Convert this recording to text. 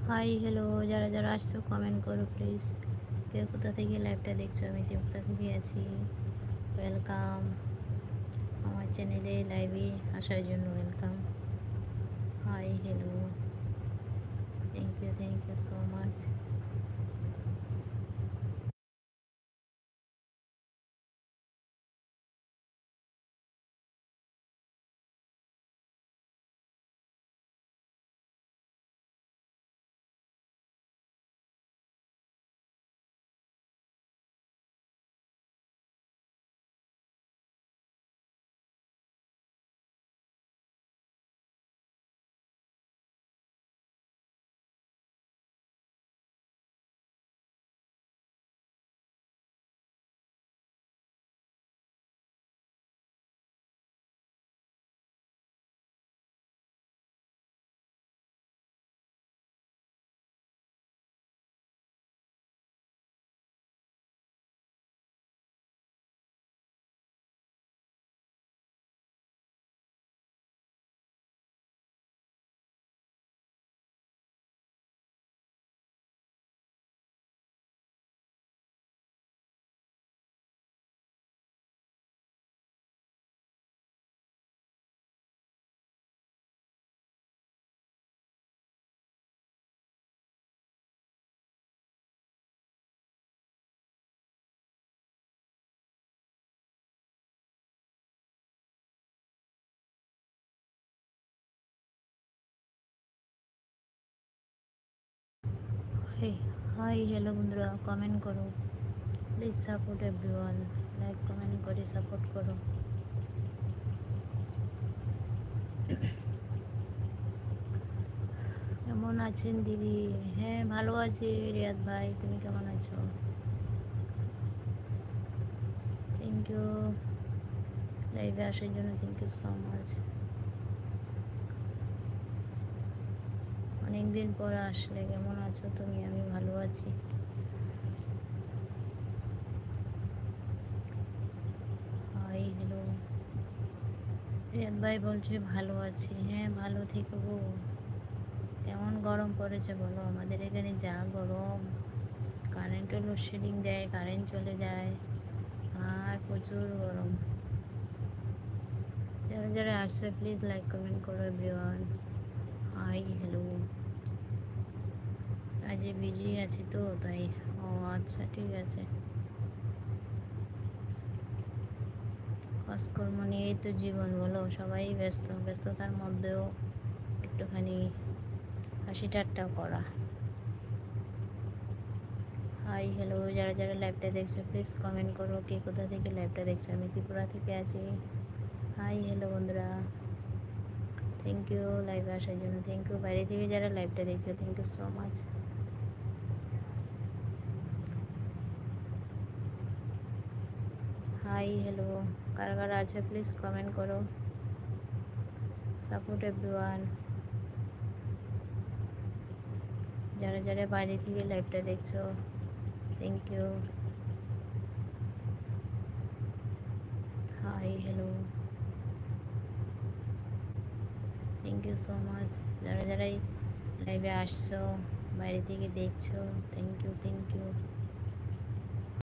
Hi hello, যারা যারা আসছো কমেন্ট করো প্লিজ। কেউ কোথা থেকে লাইভটা দেখছো? আমি কোথা থেকে আছি। ওয়েলকাম আমার চ্যানেলে লাইভে আসার জন্য। Welcome. Hi hello, thank you so much. Hi hi hello বন্ধুরা, কমেন্ট করো please. Support everyone. Like comment করে সাপোর্ট করো। কেমন আছেন দিদি? হ্যাঁ, ভালো আছি রিয়াদ ভাই, তুমি কেমন আছো? থ্যাংক ইউ লাইভে আসার জন্য। Thank you so much. অনেকদিন পর আসলে। কেমন আছো তুমি? আমি ভালো আছি। Hi hello. রিয়াদ ভাই বলছে ভালো আছি। হ্যাঁ, ভালো থেকো গো। কেমন গরম পড়েছে বলো? আমাদের এখানে যা গরম, কারেন্টও লোডশেডিং দেয়, কারেন্ট চলে যায়, আর প্রচুর গরম। যারা যারা আসছে প্লিজ লাইক কমেন্ট করো এভরিওয়ান। Hi hello. আজ বিজি আছি তো তাই। ও আচ্ছা, ঠিক আছে। কাজকর্ম নিয়েই তো জীবন বলো, সবাই ব্যস্ত, ব্যস্ততার মধ্যেও একটুখানি হাসি ঠাট্টা করা। হাই হ্যালো, যারা যারা লাইভটা দেখছো প্লিজ কমেন্ট করো কে কোথা থেকে লাইভটা দেখছো। আমি ত্রিপুরা থেকে আছি। হাই হ্যালো বন্ধুরা, থ্যাংক ইউ লাইভে আসার জন্য। থ্যাংক ইউ বাইরে থেকে যারা লাইভটা দেখছো, thank you so much. Hi hello, কারা কারা আছে প্লিজ কমেন্ট করো। Support everyone. যারা যারা বাইরে থেকে লাইভটা দেখছো, thank you. Hi hello, thank you so much. যারা যারাই লাইভে আসছো, বাইরে থেকে দেখছো, থ্যাংক ইউ।